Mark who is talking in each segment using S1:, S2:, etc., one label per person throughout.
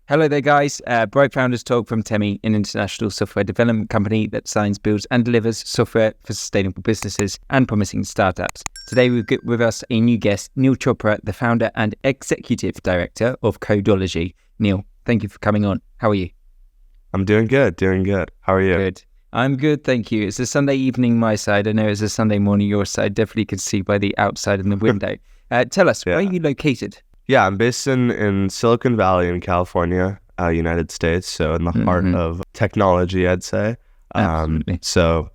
S1: Hello there, guys. Bright Founders Talk from Temi, an international software development company that designs, builds, and delivers software for sustainable businesses and promising startups. Today, we've got with us a new guest, Neal Chopra, the founder and executive director of Codology. Neal, thank you for coming on. How are you?
S2: I'm doing good. How are you?
S1: Good. I'm good, thank you. It's a Sunday evening, my side. I know it's a Sunday morning, your side. Definitely can see by the outside in the window. Tell us, where are you located?
S2: Yeah, I'm based in Silicon Valley in California, United States. So in the heart of technology, I'd say.
S1: Absolutely.
S2: So,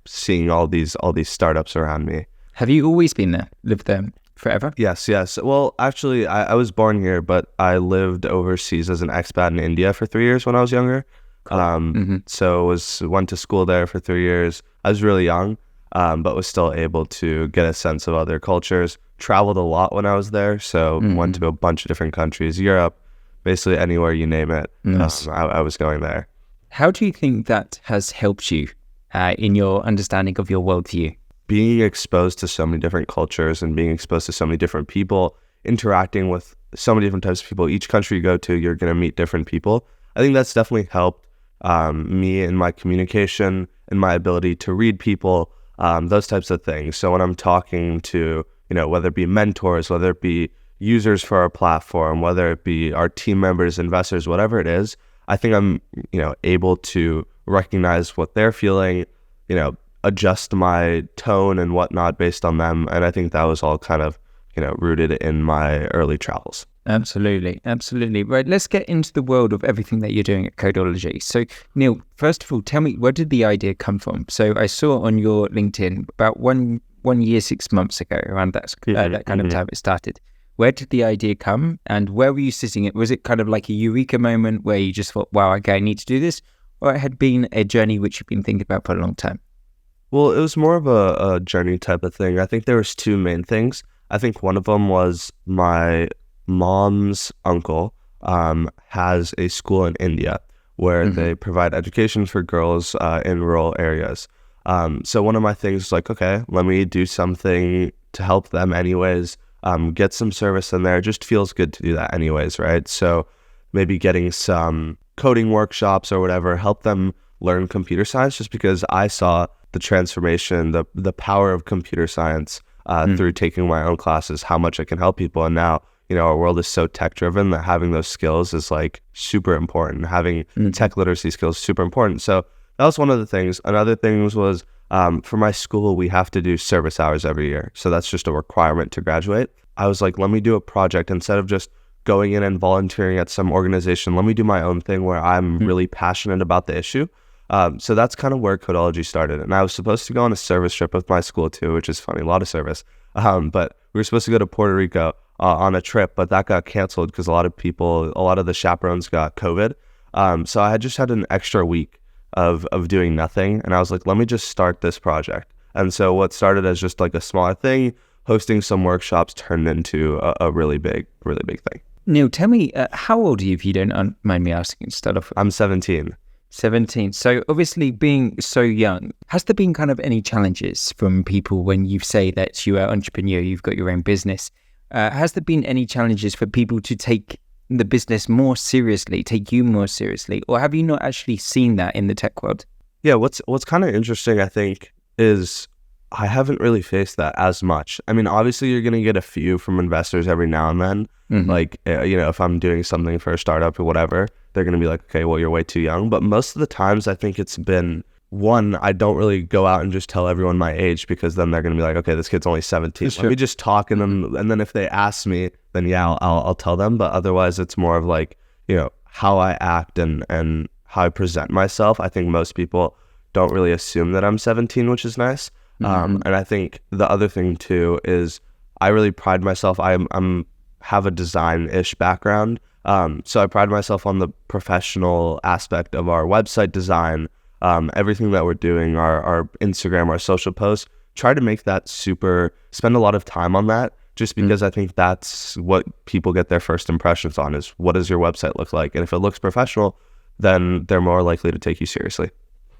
S2: seeing all these startups around me.
S1: Have you always been there? Lived there forever?
S2: Yes. Well, actually, I was born here, but I lived overseas as an expat in India for 3 years when I was younger.
S1: Cool.
S2: So went to school there for 3 years. I was really young, but was still able to get a sense of other cultures. Traveled a lot when I was there, so went to a bunch of different countries, Europe, basically anywhere you name it.
S1: Nice.
S2: I was going there.
S1: How do you think that has helped you in your understanding of your worldview?
S2: Being exposed to so many different cultures and being exposed to so many different people, interacting with so many different types of people. Each country you go to, you're going to meet different people. I think that's definitely helped me in my communication and my ability to read people, those types of things. So when I'm talking to, whether it be mentors, whether it be users for our platform, whether it be our team members, investors, whatever it is, I think I'm, able to recognize what they're feeling, adjust my tone and whatnot based on them. And I think that was all kind of, rooted in my early travels.
S1: Absolutely. Right, let's get into the world of everything that you're doing at Codology. So, Neal, first of all, tell me, where did the idea come from? So I saw on your LinkedIn about one year, 6 months ago, around that kind of time it started. Where did the idea come and where were you sitting? Was it kind of like a eureka moment where you just thought, wow, okay, I need to do this? Or it had been a journey which you've been thinking about for a long time?
S2: Well, it was more of a journey type of thing. I think there was two main things. I think one of them was my mom's uncle has a school in India where they provide education for girls in rural areas. So one of my things was like, okay, let me do something to help them anyways, get some service in there. It just feels good to do that anyways, right? So maybe getting some coding workshops or whatever, help them learn computer science, just because I saw the transformation, the power of computer science through taking my own classes, how much it can help people. And now, our world is so tech driven that having those skills is like super important. Having tech literacy skills is super important. So that was one of the things. Another thing was for my school, we have to do service hours every year. So that's just a requirement to graduate. I was like, let me do a project instead of just going in and volunteering at some organization. Let me do my own thing where I'm really passionate about the issue. So that's kind of where Codology started. And I was supposed to go on a service trip with my school too, which is funny, a lot of service. But we were supposed to go to Puerto Rico on a trip, but that got canceled because a lot of the chaperones got COVID. So I had just had an extra week of doing nothing. And I was like, let me just start this project. And so what started as just like a smaller thing, hosting some workshops, turned into a really big thing.
S1: Neal, tell me, how old are you, if you don't mind me asking to start off with?
S2: I'm 17.
S1: 17. So obviously being so young, has there been kind of any challenges from people when you say that you are an entrepreneur, you've got your own business? Has there been any challenges for people to take the business more seriously, take you more seriously? Or have you not actually seen that in the tech world?
S2: Yeah, what's kind of interesting, I think, is I haven't really faced that as much. I mean, obviously you're going to get a few from investors every now and then. Like, if I'm doing something for a startup or whatever, they're going to be like, okay, well, you're way too young. But most of the times I think it's been, one, I don't really go out and just tell everyone my age, because then they're going to be like, okay, this kid's only 17. Let me just talk. And then if they ask me, then yeah, I'll tell them. But otherwise it's more of like, how I act and how I present myself. I think most people don't really assume that I'm 17, which is nice. And I think the other thing too is I really pride myself. I'm have a design-ish background. So I pride myself on the professional aspect of our website design, everything that we're doing, our Instagram, our social posts, try to make that spend a lot of time on that, just because I think that's what people get their first impressions on, is what does your website look like? And if it looks professional, then they're more likely to take you seriously.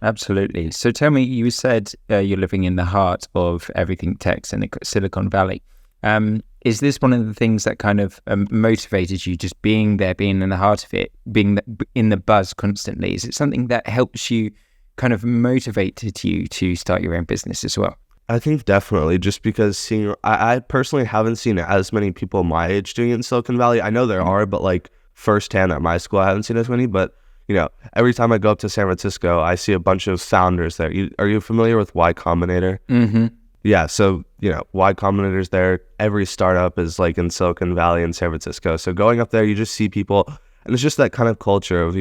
S1: Absolutely. So tell me, you said you're living in the heart of everything tech in Silicon Valley. Is this one of the things that kind of motivated you, just being there, being in the heart of it, being in the buzz constantly? Is it something that helps you, kind of motivated you to start your own business as well?
S2: I think definitely, just because I personally haven't seen as many people my age doing it in Silicon Valley. I know there are, but like firsthand at my school, I haven't seen as many. But every time I go up to San Francisco, I see a bunch of founders there. Are you familiar with Y Combinator?
S1: Mm-hmm.
S2: Yeah, so Y Combinator's there. Every startup is like in Silicon Valley and San Francisco. So going up there, you just see people, and it's just that kind of culture of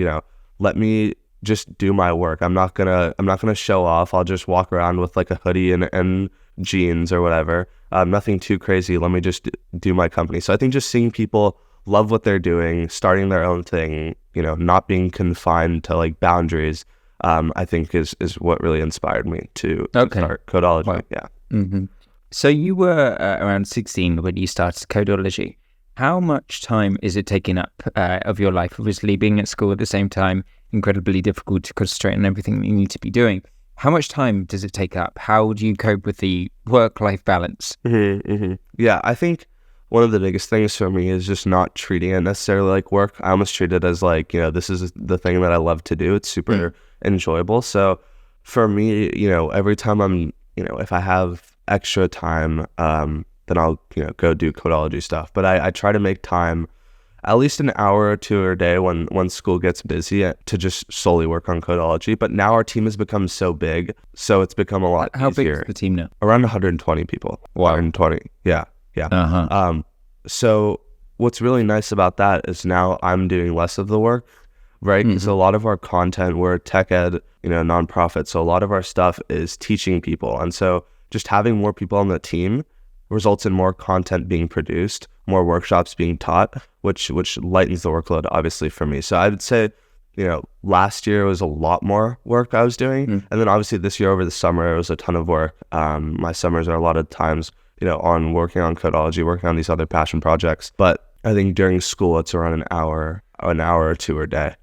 S2: let me just do my work. I'm not gonna show off. I'll just walk around with like a hoodie and jeans or whatever. Nothing too crazy. Let me just do my company. So I think just seeing people love what they're doing, starting their own thing, not being confined to like boundaries, I think is what really inspired me to start Codology.
S1: Wow.
S2: Yeah.
S1: Mm-hmm. So you were around 16 when you started Codology. How much time is it taking up of your life? Obviously, being at school at the same time, incredibly difficult to concentrate on everything that you need to be doing. How much time does it take up? How do you cope with the work-life balance?
S2: Mm-hmm, mm-hmm. Yeah, I think one of the biggest things for me is just not treating it necessarily like work. I almost treat it as like, this is the thing that I love to do. It's super enjoyable. So for me, every time I'm, if I have extra time, then I'll, go do Codology stuff. But I try to make time at least an hour or two a day when school gets busy to just solely work on Codology. But now our team has become so big, so it's become a lot easier.
S1: How big is the team now?
S2: Around 120 people.
S1: Wow.
S2: 120. Yeah.
S1: Uh-huh.
S2: So what's really nice about that is now I'm doing less of the work, right? Because a lot of our content, we're a tech ed, nonprofit. So a lot of our stuff is teaching people. And so just having more people on the team results in more content being produced, more workshops being taught, which lightens the workload, obviously, for me. So I would say, last year was a lot more work I was doing. And then obviously this year over the summer, it was a ton of work. My summers are a lot of times, on working on Codology, working on these other passion projects. But I think during school, it's around an hour or two a day.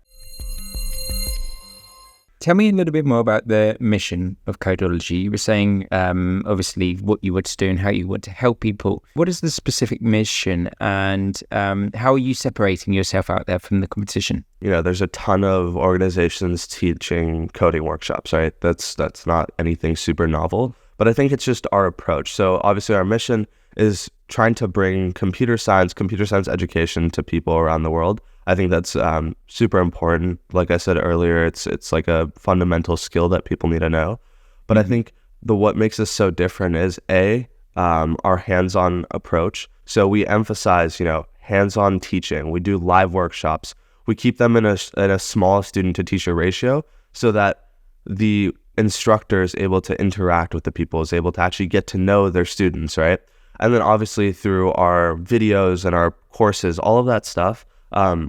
S1: Tell me a little bit more about the mission of Codology. You were saying, obviously, what you want to do and how you want to help people. What is the specific mission, and how are you separating yourself out there from the competition?
S2: There's a ton of organizations teaching coding workshops, right? That's not anything super novel, but I think it's just our approach. So obviously our mission is trying to bring computer science education to people around the world. I think that's super important. Like I said earlier, it's like a fundamental skill that people need to know. But I think what makes us so different is our hands-on approach. So we emphasize, hands-on teaching. We do live workshops. We keep them in a small student to teacher ratio so that the instructor is able to interact with the people, is able to actually get to know their students, right? And then obviously through our videos and our courses, all of that stuff,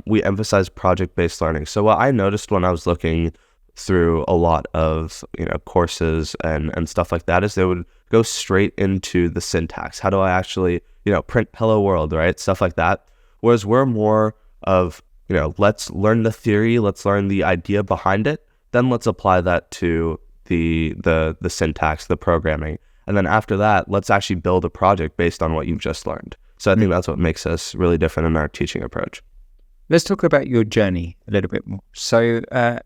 S2: we emphasize project-based learning. So what I noticed when I was looking through a lot of courses and stuff like that is they would go straight into the syntax. How do I actually print hello world, right? Stuff like that. Whereas we're more of let's learn the theory, let's learn the idea behind it, then let's apply that to the syntax, the programming. And then after that, let's actually build a project based on what you've just learned. So I think that's what makes us really different in our teaching approach.
S1: Let's talk about your journey a little bit more. So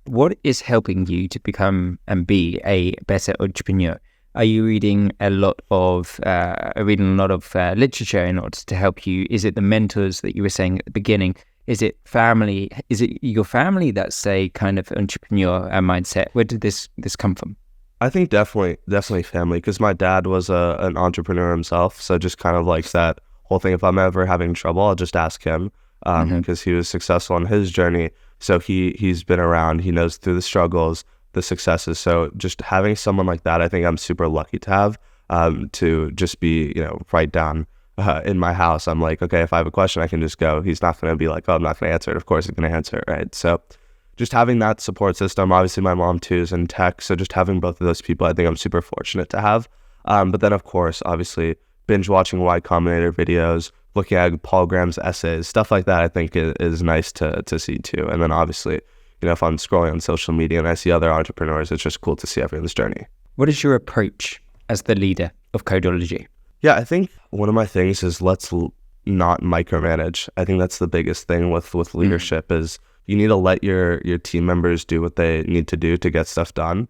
S1: what is helping you to become and be a better entrepreneur? Are you reading a lot of literature in order to help you? Is it the mentors that you were saying at the beginning? Is it family? Is it your family that's a kind of entrepreneur mindset? Where did this come from?
S2: I think definitely family, because my dad was an entrepreneur himself. So just kind of like that whole thing. If I'm ever having trouble, I'll just ask him because he was successful on his journey. So he's been around. He knows through the struggles, the successes. So just having someone like that, I think I'm super lucky to have to just be right down in my house. I'm like, okay, if I have a question, I can just go. He's not going to be like, oh, I'm not going to answer it. Of course he's going to answer it, right? So just having that support system. Obviously my mom too is in tech, so just having both of those people, I think I'm super fortunate to have. But then of course, obviously binge watching Y Combinator videos, looking at Paul Graham's essays, stuff like that, I think is nice to see too. And then obviously, if I'm scrolling on social media and I see other entrepreneurs, it's just cool to see everyone's journey.
S1: What is your approach as the leader of Codology?
S2: Yeah, I think one of my things is let's not micromanage. I think that's the biggest thing with leadership is you need to let your team members do what they need to do to get stuff done.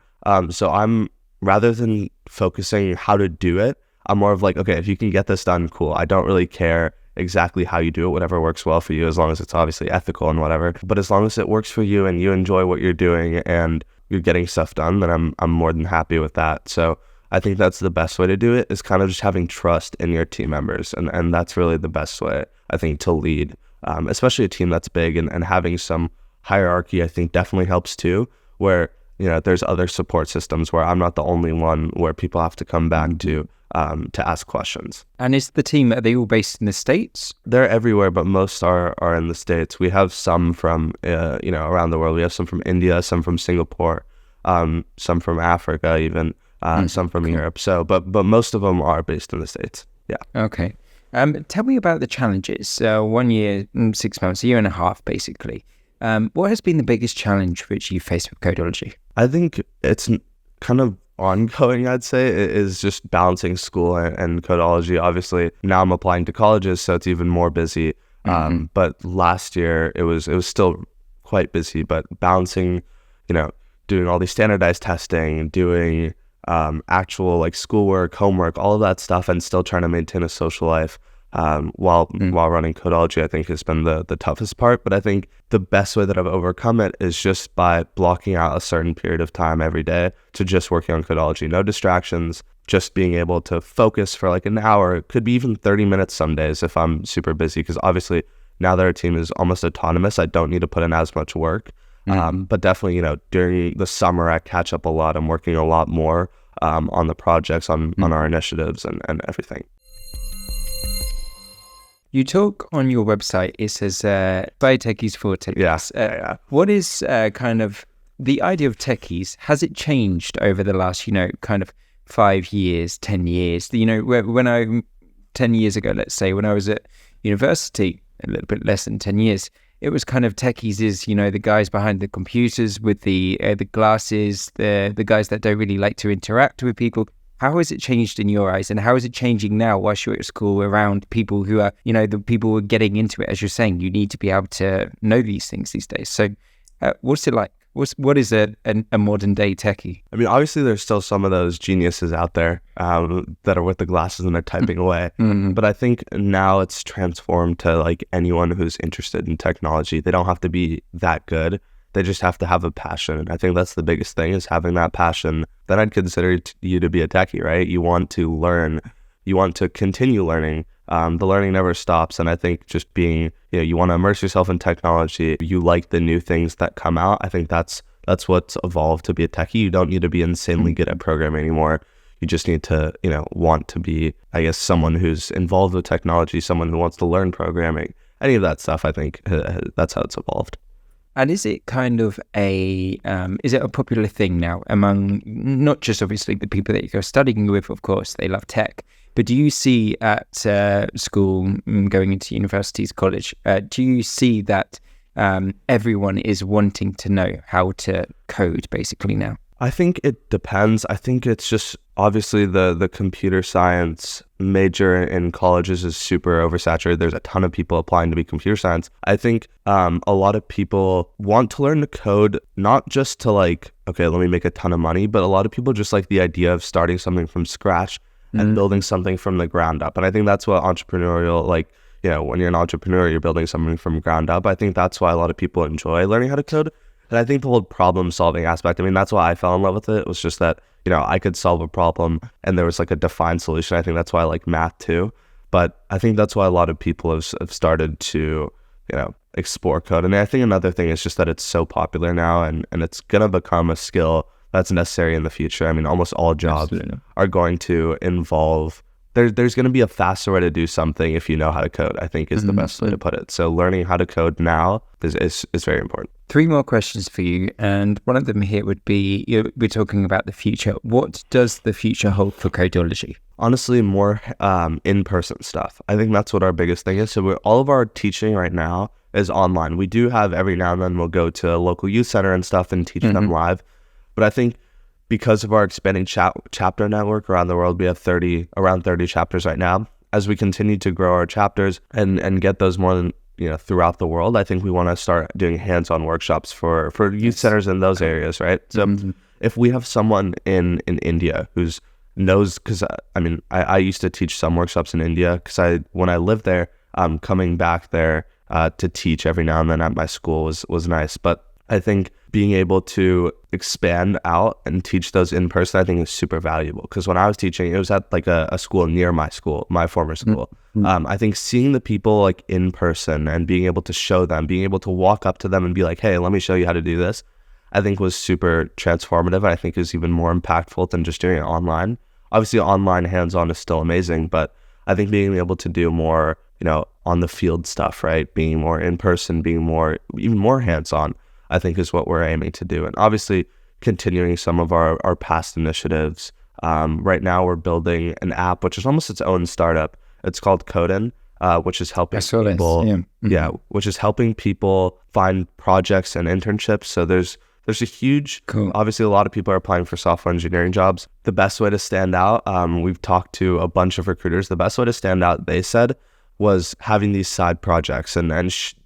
S2: So I'm, rather than focusing how to do it, I'm more of like, okay, if you can get this done, cool. I don't really care exactly how you do it, whatever works well for you, as long as it's obviously ethical and whatever. But as long as it works for you and you enjoy what you're doing and you're getting stuff done, then I'm more than happy with that. So I think that's the best way to do it, is kind of just having trust in your team members. And that's really the best way, I think, to lead, especially a team that's big, and having some hierarchy, I think, definitely helps too, where, there's other support systems where I'm not the only one where people have to come back to ask questions.
S1: And is the team, are they all based in the States?
S2: They're everywhere, but most are in the States. We have some from, around the world. We have some from India, some from Singapore, some from Africa even, some from Europe. So, but most of them are based in the States. Yeah.
S1: Okay. Tell me about the challenges. 1 year, 6 months, a year and a half, basically. What has been the biggest challenge which you faced with Codology?
S2: I think it's kind of ongoing, I'd say. It is just balancing school and Codology. Obviously, now I'm applying to colleges, so it's even more busy. But last year, it was still quite busy, but balancing, doing all these standardized testing, doing actual like schoolwork, homework, all of that stuff, and still trying to maintain a social life while running Codology, I think has been the toughest part. But I think the best way that I've overcome it is just by blocking out a certain period of time every day to just working on Codology. No distractions, just being able to focus for like an hour. It could be even 30 minutes some days if I'm super busy, because obviously now that our team is almost autonomous, I don't need to put in as much work. But definitely, during the summer, I catch up a lot. I'm working a lot more on the projects, on our initiatives and everything.
S1: You talk on your website, it says, by Techies for Techies.
S2: Yeah.
S1: What is kind of the idea of Techies? Has it changed over the last, kind of 5 years, 10 years? When 10 years ago, let's say, when I was at university, a little bit less than 10 years, it was kind of Techies is, the guys behind the computers with the glasses, the guys that don't really like to interact with people. How has it changed in your eyes, and how is it changing now whilst you're at school around people who are, the people who are getting into it? As you're saying, you need to be able to know these things these days. So what's it like? What is a modern day techie?
S2: I mean, obviously there's still some of those geniuses out there that are with the glasses and they're typing away. But I think now it's transformed to like anyone who's interested in technology. They don't have to be that good. They just have to have a passion. And I think that's the biggest thing, is having that passion. Then I'd consider you to be a techie, right? You want to learn. You want to continue learning. The learning never stops. And I think just being, you want to immerse yourself in technology. You like the new things that come out. I think that's what's evolved to be a techie. You don't need to be insanely good at programming anymore. You just need to, want to be, I guess, someone who's involved with technology, someone who wants to learn programming. Any of that stuff, I think that's how it's evolved.
S1: And is it kind of is it a popular thing now among not just obviously the people that you're studying with, of course, they love tech, but do you see at school, going into universities, college, do you see that everyone is wanting to know how to code basically now?
S2: I think it depends. I think it's just obviously the computer science major in colleges is super oversaturated. There's a ton of people applying to be computer science. I think a lot of people want to learn to code, not just to like, okay, let me make a ton of money, but a lot of people just like the idea of starting something from scratch and building something from the ground up. And I think that's what entrepreneurial, like, when you're an entrepreneur, you're building something from ground up. I think that's why a lot of people enjoy learning how to code. And I think the whole problem solving aspect, I mean, that's why I fell in love with it. It was just that, I could solve a problem and there was like a defined solution. I think that's why I like math too. But I think that's why a lot of people have started to, explore code. And I think another thing is just that it's so popular now and it's going to become a skill that's necessary in the future. I mean, almost all jobs are going to involve, there's going to be a faster way to do something if you know how to code, I think is the best way to put it. So learning how to code now is very important.
S1: 3 more questions for you, and one of them here would be, we're talking about the future. What does the future hold for Codology?
S2: Honestly, more in-person stuff. I think that's what our biggest thing is. So all of our teaching right now is online. We do have every now and then we'll go to a local youth center and stuff and teach them live. But I think because of our expanding chapter network around the world, we have around 30 chapters right now. as we continue to grow our chapters and get those more than, throughout the world, I think we want to start doing hands-on workshops for youth centers in those areas, right? So if we have someone in India who's knows, because I used to teach some workshops in India because when I lived there, coming back there to teach every now and then at my school was nice. But I think being able to expand out and teach those in person, I think is super valuable. Because when I was teaching, it was at like a school near my school, my former school. I think seeing the people like in person and being able to show them, being able to walk up to them and be like, hey, let me show you how to do this, I think was super transformative. And I think is even more impactful than just doing it online. Obviously, online hands-on is still amazing, but I think being able to do more, on the field stuff, right? Being more in person, being even more hands-on, I think is what we're aiming to do. And obviously continuing some of our past initiatives. Right now we're building an app, which is almost its own startup. It's called Codin, which is helping people, which is helping people find projects and internships. So there's a huge, obviously a lot of people are applying for software engineering jobs. The best way to stand out, we've talked to a bunch of recruiters, the best way to stand out, they said, was having these side projects and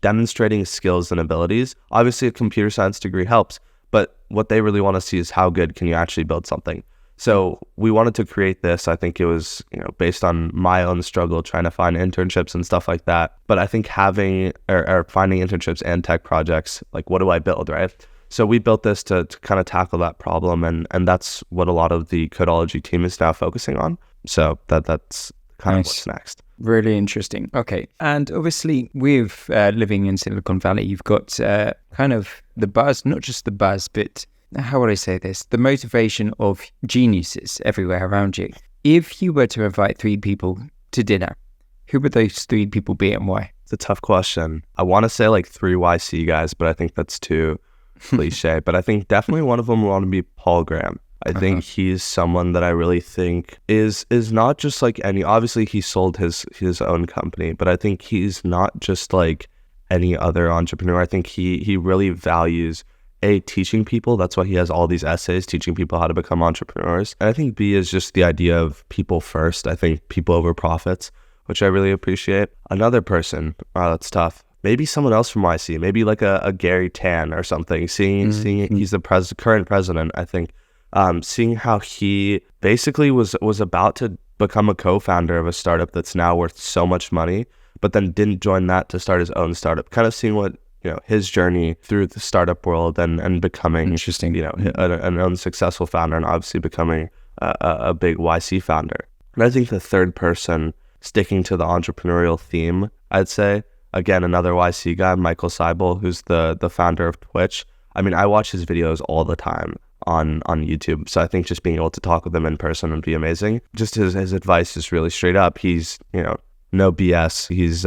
S2: demonstrating skills and abilities. Obviously a computer science degree helps, but what they really want to see is how good can you actually build something. So we wanted to create this. I think it was, based on my own struggle trying to find internships and stuff like that. But I think having or finding internships and tech projects, like what do I build, right? So we built this to kind of tackle that problem, and that's what a lot of the Codology team is now focusing on. So that's kind of what's next.
S1: Really interesting. Okay. And obviously with living in Silicon Valley, you've got kind of the buzz, not just the buzz, but how would I say this? The motivation of geniuses everywhere around you. If you were to invite 3 people to dinner, who would those 3 people be and why?
S2: It's a tough question. I want to say like 3 YC guys, but I think that's too cliche. But I think definitely one of them will want to be Paul Graham. I think he's someone that I really think is not just like any, obviously he sold his own company, but I think he's not just like any other entrepreneur. I think he really values teaching people. That's why he has all these essays teaching people how to become entrepreneurs. And I think B is just the idea of people first. I think people over profits, which I really appreciate. Another person, wow, that's tough. Maybe someone else from YC, maybe like a Gary Tan or something. Seeing he's the current president, I think. Seeing how he basically was about to become a co-founder of a startup that's now worth so much money, but then didn't join that to start his own startup. Kind of seeing what, his journey through the startup world and becoming, an own successful founder, and obviously becoming a big YC founder. And I think the third person, sticking to the entrepreneurial theme, I'd say, again, another YC guy, Michael Seibel, who's the founder of Twitch. I mean, I watch his videos all the time on YouTube. So I think just being able to talk with him in person would be amazing. Just his advice is really straight up. He's, no BS. He's,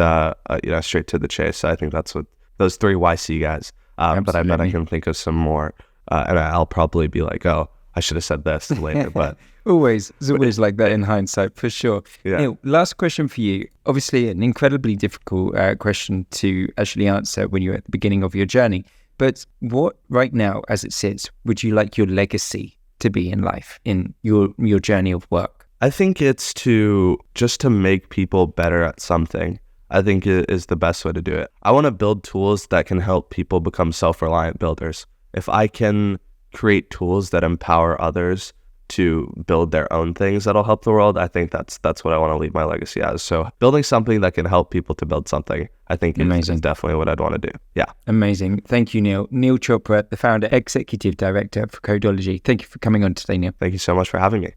S2: straight to the chase. So I think that's what those 3 YC guys. But I bet I can think of some more. And I'll probably be like, oh, I should have said this later. But
S1: it's always like that in hindsight, for sure.
S2: Yeah.
S1: Last question for you. Obviously, an incredibly difficult question to actually answer when you're at the beginning of your journey. But what right now, as it sits, would you like your legacy to be in life, in your journey of work?
S2: I think it's to make people better at something. I think it is the best way to do it. I want to build tools that can help people become self-reliant builders. If I can create tools that empower others to build their own things that'll help the world, I think that's what I want to leave my legacy as. So building something that can help people to build something, I think is definitely what I'd want to do. Yeah.
S1: Amazing. Thank you, Neal. Neal Chopra, the founder, executive director for Codology. Thank you for coming on today, Neal.
S2: Thank you so much for having me.